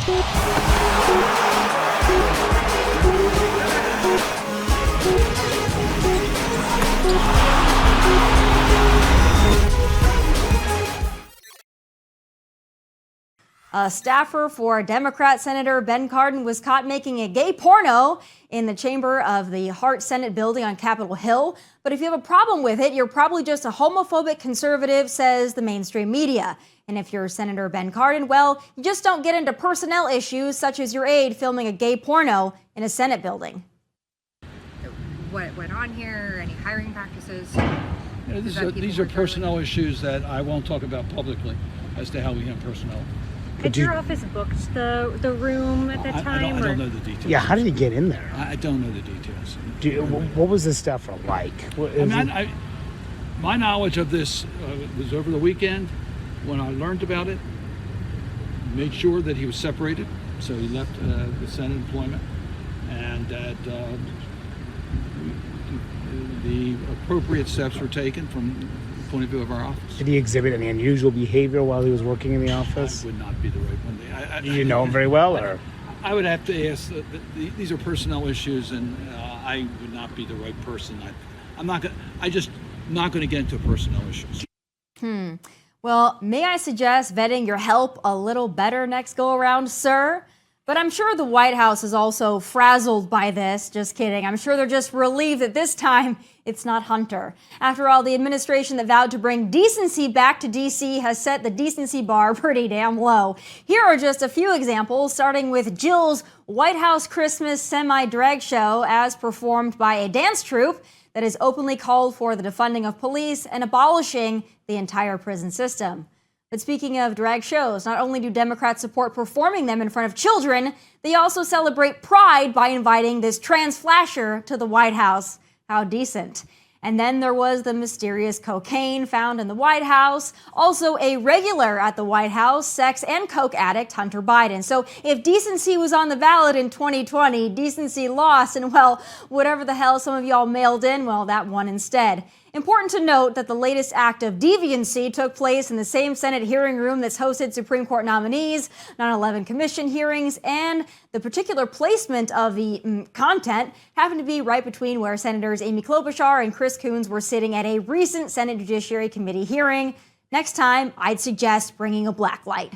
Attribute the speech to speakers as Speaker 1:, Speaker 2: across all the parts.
Speaker 1: A staffer for Democrat Senator Ben Cardin was caught making a gay porno in the chamber of the Hart Senate building on Capitol Hill. But if you have a problem with it, you're probably just a homophobic conservative, says the mainstream media. And if you're Senator Ben Cardin, well, you just don't get into personnel issues such as your aide filming a gay porno in a Senate building.
Speaker 2: What went on here? Any hiring practices?
Speaker 3: You know, these are personnel issues that I won't talk about publicly as to how we handle personnel.
Speaker 4: Had your office booked the room at that time?
Speaker 3: I don't know the details.
Speaker 5: Yeah, how did he get in there?
Speaker 3: I don't know the details.
Speaker 5: What was this stuff like?
Speaker 3: My knowledge of this was over the weekend when I learned about it. Made sure that he was separated, so he left the Senate employment, and that the appropriate steps were taken from the point of view of our office.
Speaker 5: Did he exhibit any unusual behavior while he was working in the office?
Speaker 3: I would not be the right one.
Speaker 5: Do you know him very well, or?
Speaker 3: I would have to ask. These are personnel issues, and I would not be the right person. I'm just not going to get into personnel issues.
Speaker 1: Well, may I suggest vetting your help a little better next go around, sir? But I'm sure the White House is also frazzled by this. Just kidding. I'm sure they're just relieved that this time it's not Hunter. After all, the administration that vowed to bring decency back to D.C. has set the decency bar pretty damn low. Here are just a few examples, starting with Jill's White House Christmas semi-drag show as performed by a dance troupe that has openly called for the defunding of police and abolishing the entire prison system. But speaking of drag shows, not only do Democrats support performing them in front of children, they also celebrate pride by inviting this trans flasher to the White House. How decent. And then there was the mysterious cocaine found in the White House. Also a regular at the White House, sex and coke addict Hunter Biden. So if decency was on the ballot in 2020, decency lost, and well, whatever the hell some of y'all mailed in, well, that won instead. Important to note that the latest act of deviancy took place in the same Senate hearing room that's hosted Supreme Court nominees, 9/11 Commission hearings, and the particular placement of the content happened to be right between where Senators Amy Klobuchar and Chris Coons were sitting at a recent Senate Judiciary Committee hearing. Next time, I'd suggest bringing a black light.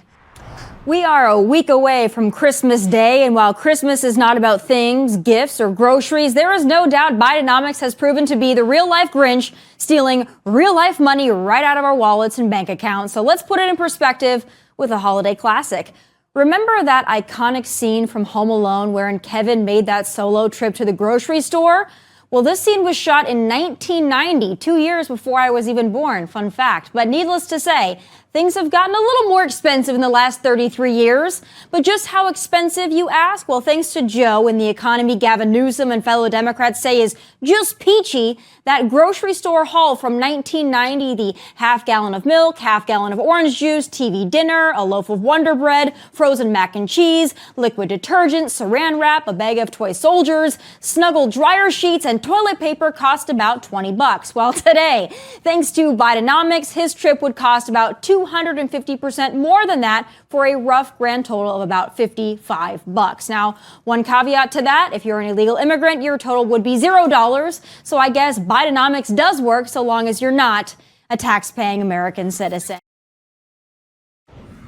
Speaker 1: We are a week away from Christmas Day, and while Christmas is not about things, gifts, or groceries, there is no doubt Bidenomics has proven to be the real-life Grinch, stealing real-life money right out of our wallets and bank accounts. So let's put it in perspective with a holiday classic. Remember that iconic scene from Home Alone wherein Kevin made that solo trip to the grocery store? Well, this scene was shot in 1990, 2 years before I was even born, fun fact. But needless to say, things have gotten a little more expensive in the last 33 years. But just how expensive, you ask? Well, thanks to Joe and the economy Gavin Newsom and fellow Democrats say is just peachy, that grocery store haul from 1990, the half gallon of milk, half gallon of orange juice, TV dinner, a loaf of Wonder Bread, frozen mac and cheese, liquid detergent, saran wrap, a bag of toy soldiers, snuggle dryer sheets, and toilet paper cost about $20. While today, thanks to Bidenomics, his trip would cost about 250% more than that for a rough grand total of about $55. Now, one caveat to that, if you're an illegal immigrant, your total would be $0. So I guess Bidenomics does work so long as you're not a tax-paying American citizen.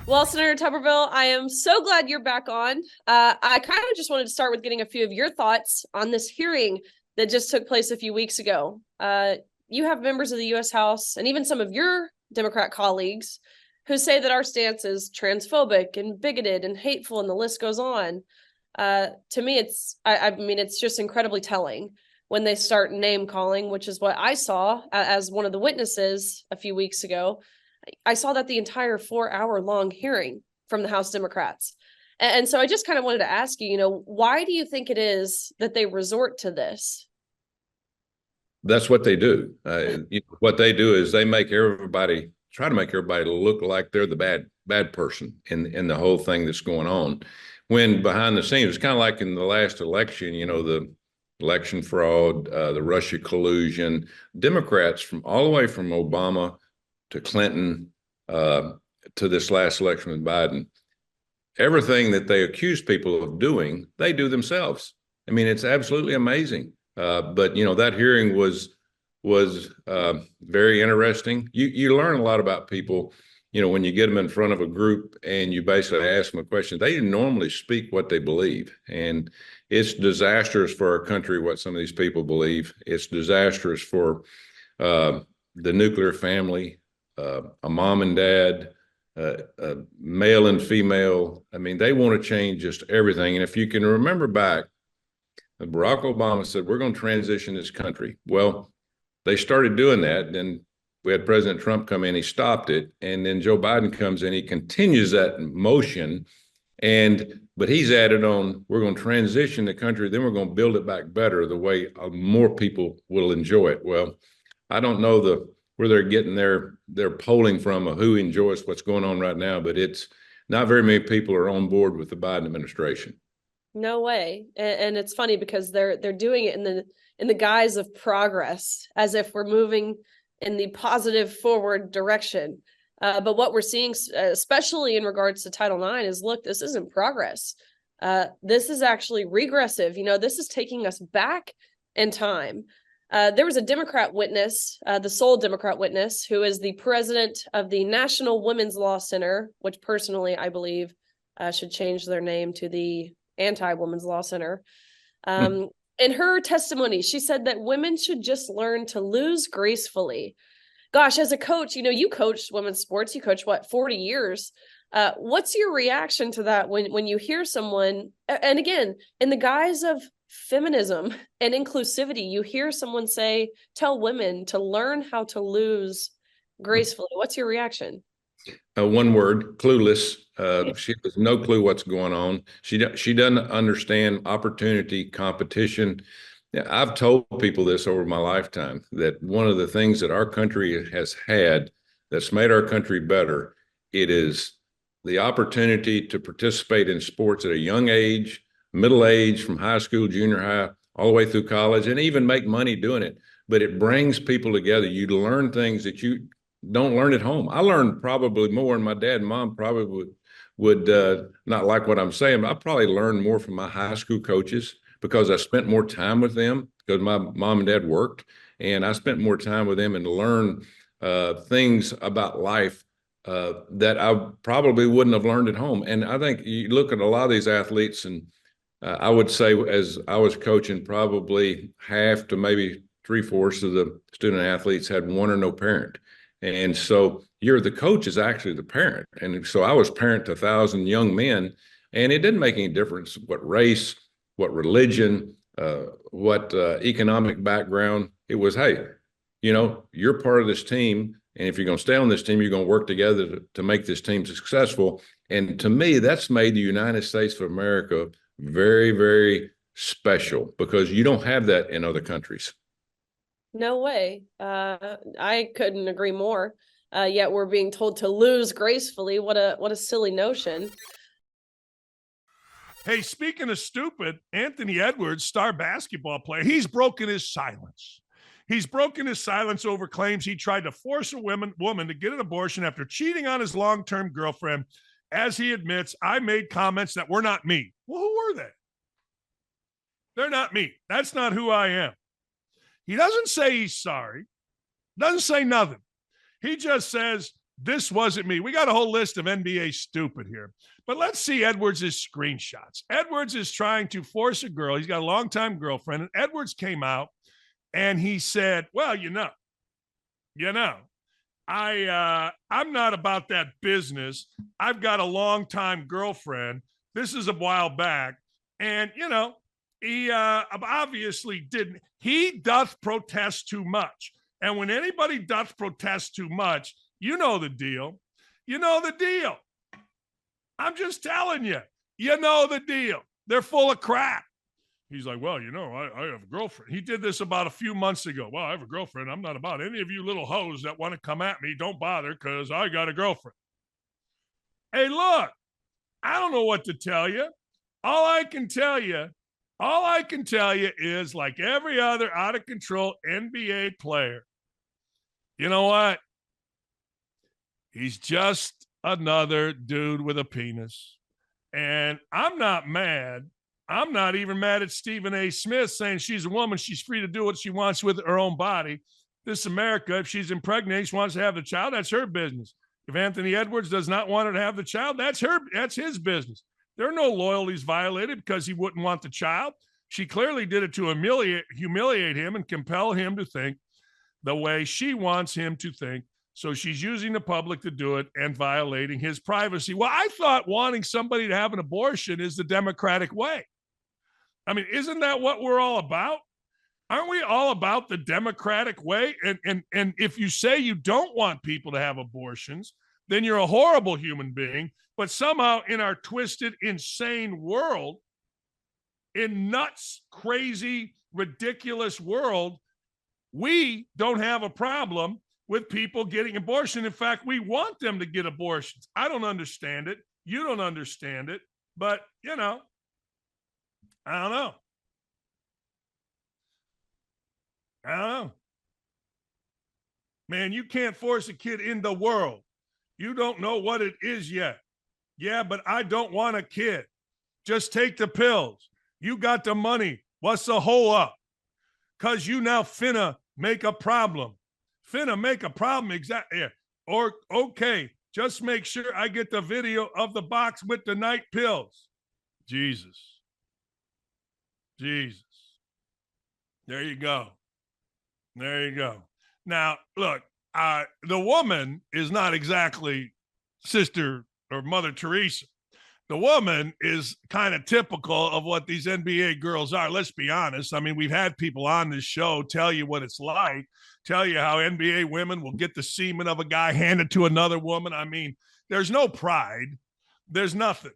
Speaker 6: Well, Senator Tuberville, I am so glad you're back on. I kind of just wanted to start with getting a few of your thoughts on this hearing that just took place a few weeks ago. You have members of the U.S. House and even some of your Democrat colleagues who say that our stance is transphobic and bigoted and hateful, and the list goes on. To me, it's just incredibly telling when they start name calling, which is what I saw as one of the witnesses a few weeks ago. I saw that the entire 4-hour long hearing from the House Democrats. And so I just kind of wanted to ask you, why do you think it is that they resort to this?
Speaker 7: That's what they do. What they do is they try to make everybody look like they're the bad person in the whole thing that's going on. When behind the scenes, it's kind of like in the last election, the election fraud, the Russia collusion. Democrats from all the way from Obama to Clinton to this last election with Biden, everything that they accuse people of doing, they do themselves. I mean, it's absolutely amazing. But that hearing was very interesting. You learn a lot about people. When you get them in front of a group and you basically ask them a question, they normally speak what they believe, and it's disastrous for our country what some of these people believe. It's disastrous for the nuclear family, a mom and dad, male and female. I mean, they want to change just everything. And if you can remember back, Barack Obama said, we're going to transition this country. Well, they started doing that. Then we had President Trump come in, he stopped it. And then Joe Biden comes in, he continues that motion. But he's added on, we're going to transition the country, then we're going to build it back better the way more people will enjoy it. Well, I don't know where they're getting their polling from of who enjoys what's going on right now, but it's not very many people are on board with the Biden administration.
Speaker 6: No way. And it's funny because they're doing it in the guise of progress, as if we're moving in the positive forward direction. But what we're seeing, especially in regards to Title IX, is look, this isn't progress. This is actually regressive. This is taking us back in time. There was a Democrat witness, the sole Democrat witness, who is the president of the National Women's Law Center, which personally I believe should change their name to the Anti-Women's Law Center. In her testimony, she said that women should just learn to lose gracefully. Gosh, as a coach, you coached women's sports, you coached 40 years. What's your reaction to that when you hear someone, and again, in the guise of feminism and inclusivity, you hear someone tell women to learn how to lose gracefully? What's your reaction?
Speaker 7: One word: clueless. She has no clue what's going on. She doesn't understand opportunity, competition. I've told people this over my lifetime, that one of the things that our country has had that's made our country better, it is the opportunity to participate in sports at a young age, middle age, from high school, junior high, all the way through college, and even make money doing it. But it brings people together. You learn things that you don't learn at home. I learned probably more, and my dad and mom probably would not like what I'm saying, but I probably learned more from my high school coaches because I spent more time with them, because my mom and dad worked, and I spent more time with them and learned things about life that I probably wouldn't have learned at home. And I think you look at a lot of these athletes, and I would say, as I was coaching, probably half to maybe 3/4 of the student athletes had one or no parent. And so the coach is actually the parent. And so I was parent to 1,000 young men, and it didn't make any difference what race, what religion, what economic background. It was, hey, you're part of this team. And if you're going to stay on this team, you're going to work together to make this team successful. And to me, that's made the United States of America very, very special, because you don't have that in other countries.
Speaker 6: No way. I couldn't agree more. Yet we're being told to lose gracefully. What a silly notion.
Speaker 8: Hey, speaking of stupid, Anthony Edwards, star basketball player, he's broken his silence. He's broken his silence over claims he tried to force a woman to get an abortion after cheating on his long-term girlfriend. As he admits, I made comments that were not me. Well, who were they? They're not me. That's not who I am. He doesn't say he's sorry. Doesn't say nothing. He just says, this wasn't me. We got a whole list of NBA stupid here. But let's see Edwards' screenshots. Edwards is trying to force a girl. He's got a longtime girlfriend. And Edwards came out and he said, well, I'm not about that business. I've got a longtime girlfriend. This is a while back. And, he obviously didn't. He doth protest too much. And when anybody doth protest too much, you know the deal. You know the deal. I'm just telling you. You know the deal. They're full of crap. He's like, well, I have a girlfriend. He did this about a few months ago. Well, I have a girlfriend. I'm not about any of you little hoes that want to come at me. Don't bother, because I got a girlfriend. Hey, look, I don't know what to tell you. All I can tell you is, like every other out-of-control NBA player, you know what? He's just another dude with a penis. And I'm not mad. I'm not even mad at Stephen A. Smith saying she's a woman. She's free to do what she wants with her own body. This America, if she's impregnated, she wants to have the child, that's her business. If Anthony Edwards does not want her to have the child, that's his business. There are no loyalties violated because he wouldn't want the child. She clearly did it to humiliate him and compel him to think the way she wants him to think. So she's using the public to do it and violating his privacy. Well, I thought wanting somebody to have an abortion is the democratic way. I mean, isn't that what we're all about? Aren't we all about the democratic way? And if you say you don't want people to have abortions, then you're a horrible human being. But somehow in our twisted, insane world, in nuts, crazy, ridiculous world, we don't have a problem with people getting abortion. In fact, we want them to get abortions. I don't understand it. You don't understand it. But, I don't know. I don't know. Man, you can't force a kid in the world. You don't know what it is yet. Yeah, but I don't want a kid. Just take the pills. You got the money. What's the hole up? Because you now finna make a problem. Finna make a problem. Exactly. Yeah. Or, okay, just make sure I get the video of the box with the night pills. Jesus. There you go. Now, look, the woman is not exactly Sister or Mother Teresa. The woman is kind of typical of what these NBA girls are. Let's be honest. I mean, we've had people on this show tell you what it's like, tell you how NBA women will get the semen of a guy handed to another woman. I mean, there's no pride. There's nothing.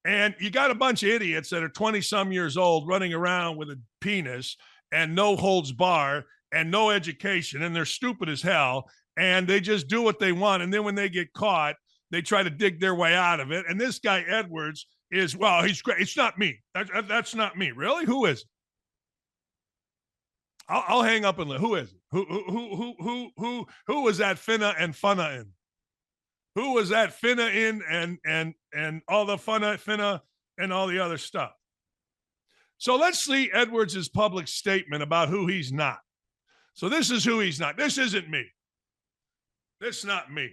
Speaker 8: And you got a bunch of idiots that are 20-some years old running around with a penis and no holds bar and no education, and they're stupid as hell, and they just do what they want. And then when they get caught, they try to dig their way out of it. And this guy Edwards is, well, he's great. It's not me. That's not me. Really? Who is it? I'll hang up and let. Who is it? Who was that finna and funna in? Who was that finna in and all the funna, finna, and all the other stuff? So let's see Edwards' public statement about who he's not. So this is who he's not. This isn't me. This is not me.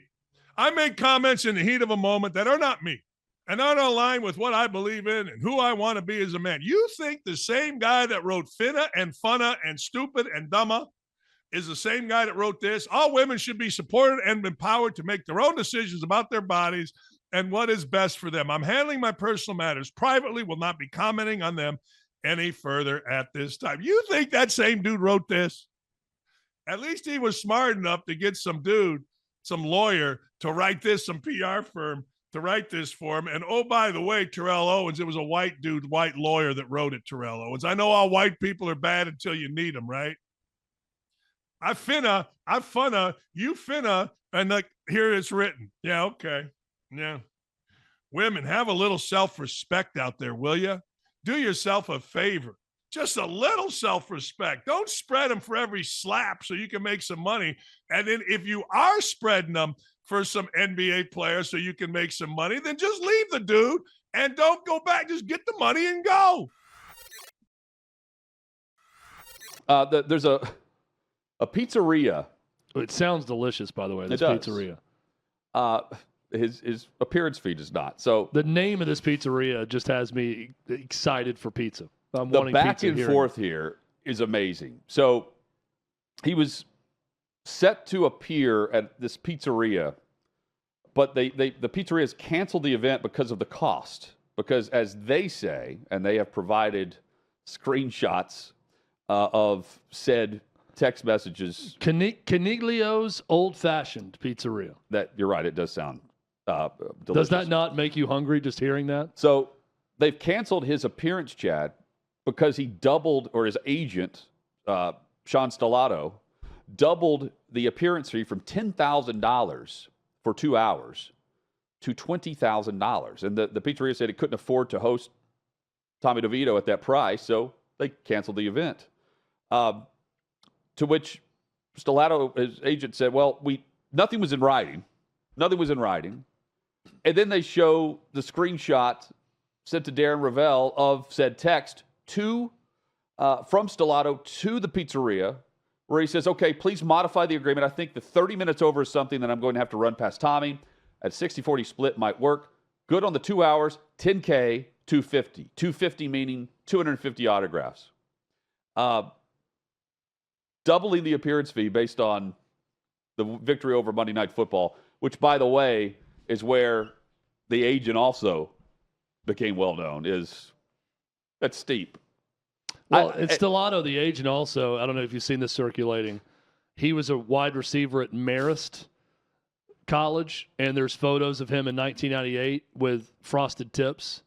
Speaker 8: I make comments in the heat of a moment that are not me and aren't aligned with what I believe in and who I want to be as a man. You think the same guy that wrote finna and funna and stupid and dumma is the same guy that wrote this? All women should be supported and empowered to make their own decisions about their bodies and what is best for them. I'm handling my personal matters privately, will not be commenting on them any further at this time. You think that same dude wrote this? At least he was smart enough to get some dude, some lawyer, to write this, some PR firm to write this for him. And oh, by the way, Terrell Owens, it was a white dude, white lawyer that wrote it, Terrell Owens. I know all white people are bad until you need them, right? I funna, you finna, and like, here it's written. Yeah, okay. Yeah. Women, have a little self-respect out there, will you? Do yourself a favor. Just a little self-respect. Don't spread them for every slap so you can make some money. And then if you are spreading them for some NBA players so you can make some money, then just leave the dude and don't go back. Just get the money and go.
Speaker 9: There's a pizzeria.
Speaker 10: It sounds delicious, by the way, this pizzeria.
Speaker 9: His appearance fee does not. So
Speaker 10: the name of this pizzeria just has me excited for pizza. I'm
Speaker 9: the
Speaker 10: wanting
Speaker 9: back
Speaker 10: pizza
Speaker 9: and forth here is amazing. So he was set to appear at this pizzeria, but the pizzeria has canceled the event because of the cost. Because as they say, and they have provided screenshots of said text messages.
Speaker 10: Caniglio's Old Fashioned Pizzeria.
Speaker 9: That you're right. It does sound delicious.
Speaker 10: Does that not make you hungry just hearing that?
Speaker 9: So they've canceled his appearance, Chad, because he doubled, or his agent, Sean Stellato, doubled the appearance fee from $10,000 for 2 hours to $20,000. And the pizzeria said it couldn't afford to host Tommy DeVito at that price, so they canceled the event. To which Stellato, his agent, said, well, nothing was in writing. Nothing was in writing. And then they show the screenshot sent to Darren Ravel of said text from Stellato to the pizzeria, where he says, okay, please modify the agreement. I think the 30 minutes over is something that I'm going to have to run past Tommy. At 60-40 split might work. Good on the 2 hours, $10K, $250. $250 meaning 250 autographs. Doubling the appearance fee based on the victory over Monday Night Football, which, by the way, is where the agent also became well known. That's steep.
Speaker 10: Well, it's Stellato, the agent, also. I don't know if you've seen this circulating. He was a wide receiver at Marist College, and there's photos of him in 1998 with frosted tips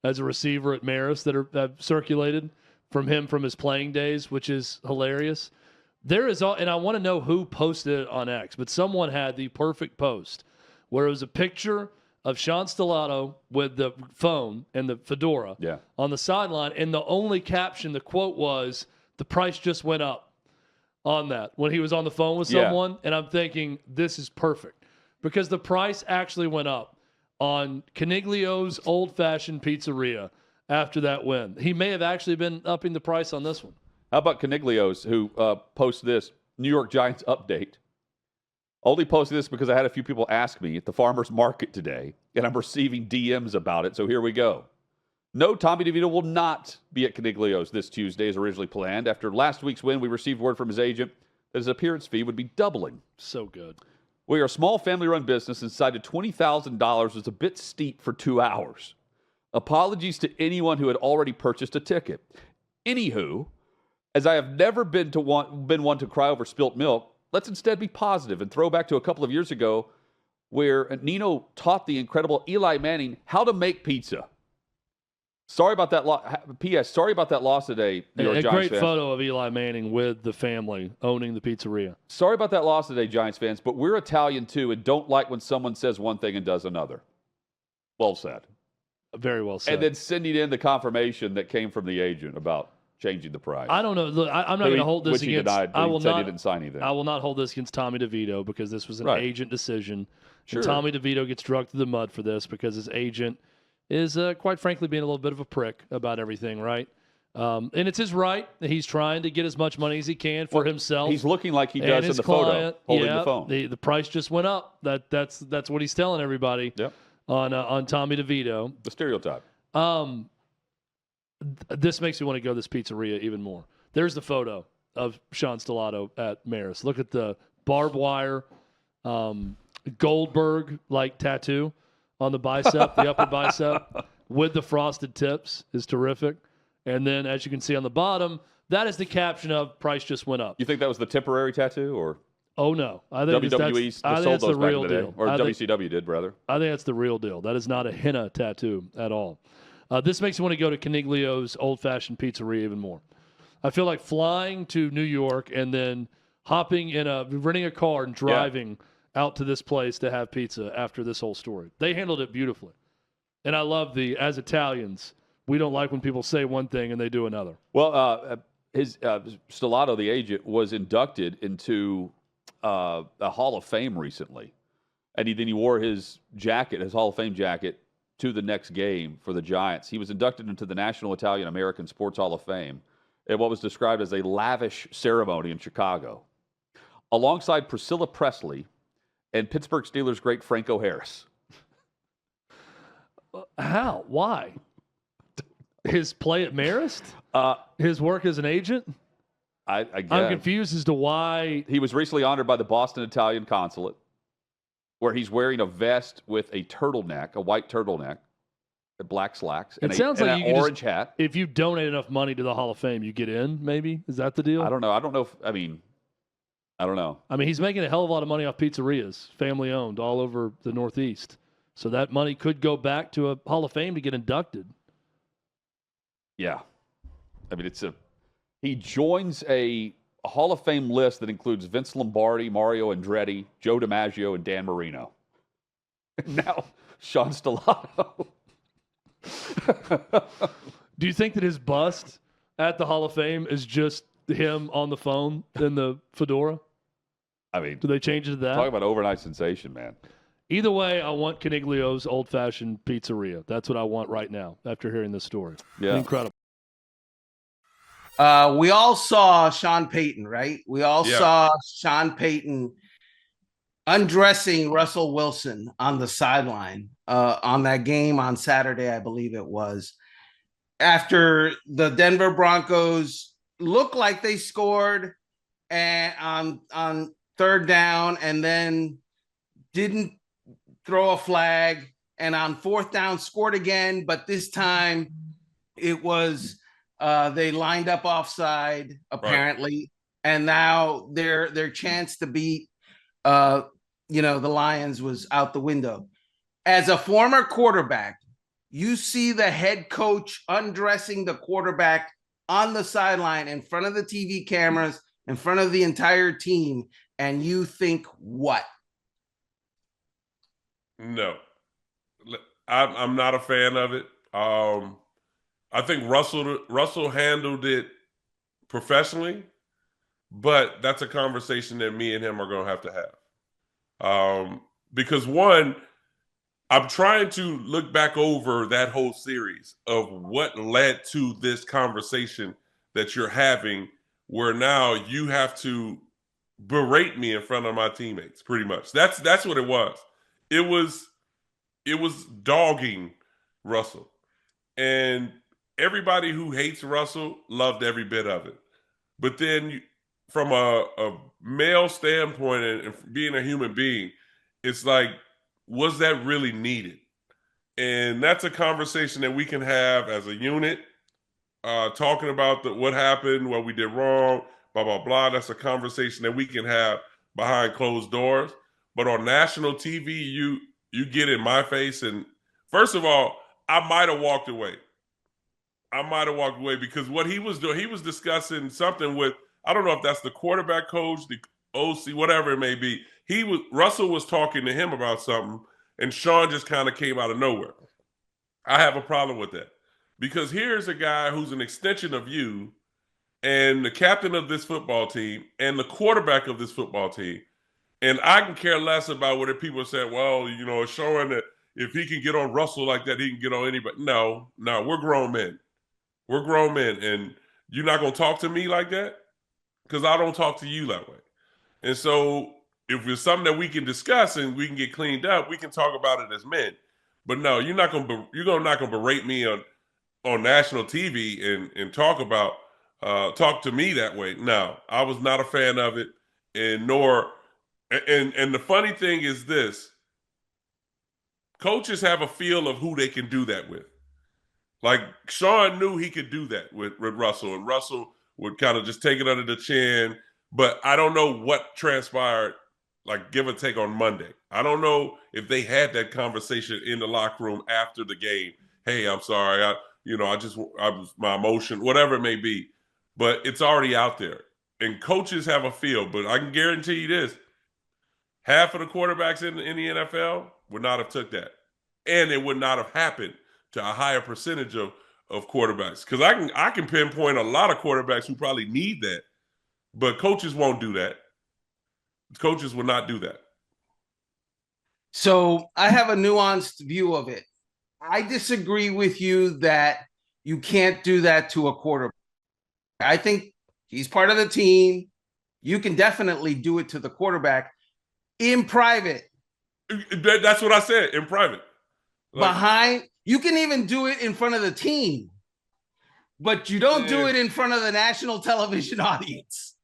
Speaker 10: as a receiver at Marist that have circulated from his playing days, which is hilarious. There is, and I want to know who posted it on X, but someone had the perfect post where it was a picture of Sean Stellato with the phone and the fedora on the sideline, and the only caption, the quote was, "The price just went up," on that when he was on the phone with someone. And I'm thinking, this is perfect because the price actually went up on Caniglio's Old Fashioned Pizzeria after that win. He may have actually been upping the price on this one.
Speaker 9: How about Caniglio's, who posts this New York Giants update? Only posted this because I had a few people ask me at the farmer's market today, and I'm receiving DMs about it, so here we go. No, Tommy DeVito will not be at Caniglio's this Tuesday as originally planned. After last week's win, we received word from his agent that his appearance fee would be doubling.
Speaker 10: So good.
Speaker 9: We are a small family-run business and decided $20,000 was a bit steep for 2 hours. Apologies to anyone who had already purchased a ticket. Anywho, as I have never been one to cry over spilt milk, let's instead be positive and throw back to a couple of years ago where Nino taught the incredible Eli Manning how to make pizza. Sorry about that. P.S. Sorry about that loss today, New York Giants fans.
Speaker 10: A great photo of Eli Manning with the family owning the pizzeria.
Speaker 9: Sorry about that loss today, Giants fans, but we're Italian too and don't like when someone says one thing and does another. Well said.
Speaker 10: Very well said.
Speaker 9: And then sending in the confirmation that came from the agent about changing the price.
Speaker 10: I don't know. Look, I'm not going to hold this against.
Speaker 9: Denied, I will not. He didn't sign anything.
Speaker 10: I will not hold this against Tommy DeVito because this was an agent decision.
Speaker 9: Sure.
Speaker 10: And Tommy DeVito gets dragged through the mud for this because his agent is, quite frankly, being a little bit of a prick about everything. Right. And it's his right. He's trying to get as much money as he can for himself.
Speaker 9: He's looking like he does in the photo, holding the phone.
Speaker 10: The price just went up. That's what he's telling everybody.
Speaker 9: Yep.
Speaker 10: On Tommy DeVito.
Speaker 9: The stereotype.
Speaker 10: This makes me want to go to this pizzeria even more. There's the photo of Sean Stellato at Marist. Look at the barbed wire Goldberg-like tattoo on the bicep, the upper bicep, with the frosted tips is terrific. And then, as you can see on the bottom, that is the caption of "Price just went up."
Speaker 9: You think that was the temporary tattoo, or?
Speaker 10: Oh no, I think
Speaker 9: WWE
Speaker 10: that's the real deal.
Speaker 9: Or WCW did, rather.
Speaker 10: I think that's the real deal. That is not a henna tattoo at all. This makes me want to go to Caniglio's Old Fashioned Pizzeria even more. I feel like flying to New York and then renting a car and driving out to this place to have pizza after this whole story. They handled it beautifully. And I love as Italians, we don't like when people say one thing and they do another.
Speaker 9: Well, Stellato, the agent, was inducted into a Hall of Fame recently. And then he wore his jacket, his Hall of Fame jacket, to the next game for the Giants. He was inducted into the National Italian American Sports Hall of Fame at what was described as a lavish ceremony in Chicago, alongside Priscilla Presley and Pittsburgh Steelers great Franco Harris.
Speaker 10: How? Why? His play at Marist? His work as an agent?
Speaker 9: I guess.
Speaker 10: I'm confused as to why.
Speaker 9: He was recently honored by the Boston Italian Consulate, where he's wearing a vest with a turtleneck, a white turtleneck, black slacks, and an orange hat.
Speaker 10: If you donate enough money to the Hall of Fame, you get in, maybe? Is that the deal?
Speaker 9: I don't know. I don't know. I don't know.
Speaker 10: I mean, he's making a hell of a lot of money off pizzerias, family-owned, all over the Northeast. So that money could go back to a Hall of Fame to get inducted.
Speaker 9: Yeah. I mean, he joins a Hall of Fame list that includes Vince Lombardi, Mario Andretti, Joe DiMaggio, and Dan Marino. Now, Sean Stellato.
Speaker 10: Do you think that his bust at the Hall of Fame is just him on the phone in the fedora?
Speaker 9: I mean,
Speaker 10: do they change it to that?
Speaker 9: Talk about overnight sensation, man.
Speaker 10: Either way, I want Caniglio's Old Fashioned Pizzeria. That's what I want right now after hearing this story.
Speaker 9: Yeah.
Speaker 10: Incredible.
Speaker 5: We all saw Sean Payton, right? We all saw Sean Payton undressing Russell Wilson on the sideline on that game on Saturday, I believe it was, after the Denver Broncos looked like they scored and on third down and then didn't throw a flag, and on fourth down scored again, but this time it was they lined up offside apparently, and now their chance to beat the Lions was out the window. As a former quarterback, you see the head coach undressing the quarterback on the sideline in front of the TV cameras, in front of the entire team, and you think what?
Speaker 11: No, I'm not a fan of it. I think Russell handled it professionally, but that's a conversation that me and him are going to have. Because one, I'm trying to look back over that whole series of what led to this conversation that you're having, where now you have to berate me in front of my teammates. Pretty much, that's what it was. It was dogging Russell, and everybody who hates Russell loved every bit of it. But then from a male standpoint and being a human being, it's like, was that really needed? And that's a conversation that we can have as a unit, talking about what happened, what we did wrong, blah, blah, blah. That's a conversation that we can have behind closed doors. But on national TV, you get in my face. And first of all, I might have walked away. Because what he was doing, he was discussing something with, I don't know if that's the quarterback coach, the OC, whatever it may be. Russell was talking to him about something, and Sean just kind of came out of nowhere. I have a problem with that, because here's a guy who's an extension of you and the captain of this football team and the quarterback of this football team. And I can care less about whether people say, well, it's showing that if he can get on Russell like that, he can get on anybody. No, we're grown men. We're grown men. And you're not going to talk to me like that, because I don't talk to you that way. And so if it's something that we can discuss and we can get cleaned up, we can talk about it as men. But no, you're not going to berate me on national TV and talk to me that way. No, I was not a fan of it, and the funny thing is this: coaches have a feel of who they can do that with. Like, Sean knew he could do that with Russell, and Russell would kind of just take it under the chin. But I don't know what transpired, like, give or take, on Monday. I don't know if they had that conversation in the locker room after the game. Hey, I'm sorry. I was my emotion, whatever it may be. But it's already out there. And coaches have a feel. But I can guarantee you this: half of the quarterbacks in the NFL would not have took that. And it would not have happened to a higher percentage of quarterbacks. Because I can pinpoint a lot of quarterbacks who probably need that. But coaches won't do that. Coaches will not do that.
Speaker 5: So I have a nuanced view of it. I disagree with you that you can't do that to a quarterback. I think he's part of the team. You can definitely do it to the quarterback in private.
Speaker 11: That's what I said, in private.
Speaker 5: You can even do it in front of the team, but you don't do it in front of the national television audience.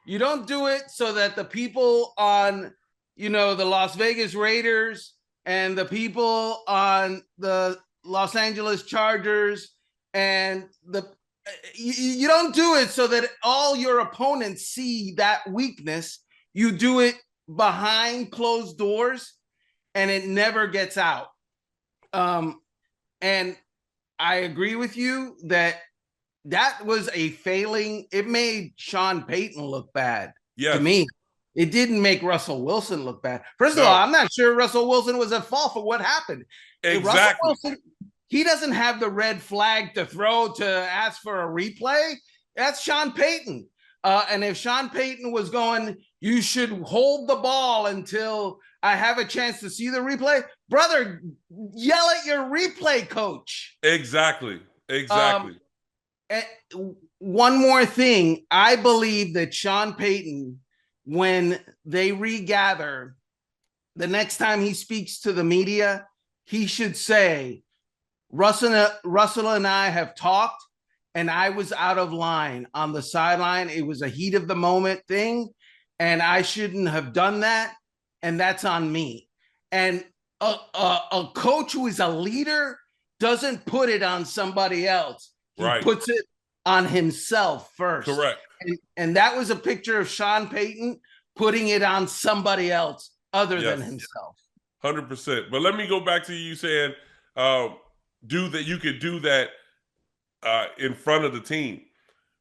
Speaker 5: You don't do it so that the people on, the Las Vegas Raiders and the people on the Los Angeles Chargers and you don't do it so that all your opponents see that weakness. You do it behind closed doors, and it never gets out. And I agree with you that was a failing. It made Sean Payton look bad to me. It didn't make Russell Wilson look bad. First of all, I'm not sure Russell Wilson was at fault for what happened.
Speaker 11: Exactly.
Speaker 5: Russell Wilson, he doesn't have the red flag to throw to ask for a replay. That's Sean Payton. And if Sean Payton was going, you should hold the ball until I have a chance to see the replay. Brother, yell at your replay coach.
Speaker 11: Exactly.
Speaker 5: And one more thing. I believe that Sean Payton, when they regather, the next time he speaks to the media, he should say, Russell and I have talked, and I was out of line on the sideline. It was a heat of the moment thing, and I shouldn't have done that, and that's on me. And a coach who is a leader doesn't put it on somebody else. He puts it on himself first.
Speaker 11: Correct.
Speaker 5: And that was a picture of Sean Payton putting it on somebody else other than himself.
Speaker 11: 100%. But let me go back to you saying you could do that in front of the team.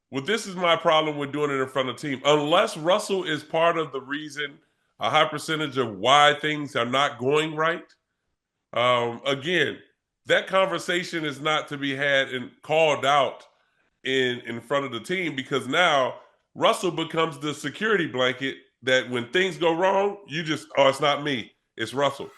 Speaker 11: Well, this is my problem with doing it in front of the team. Unless Russell is part of the reason, a high percentage of why things are not going right. Again, that conversation is not to be had and called out in front of the team, because now Russell becomes the security blanket that when things go wrong, you just, oh, it's not me, it's Russell.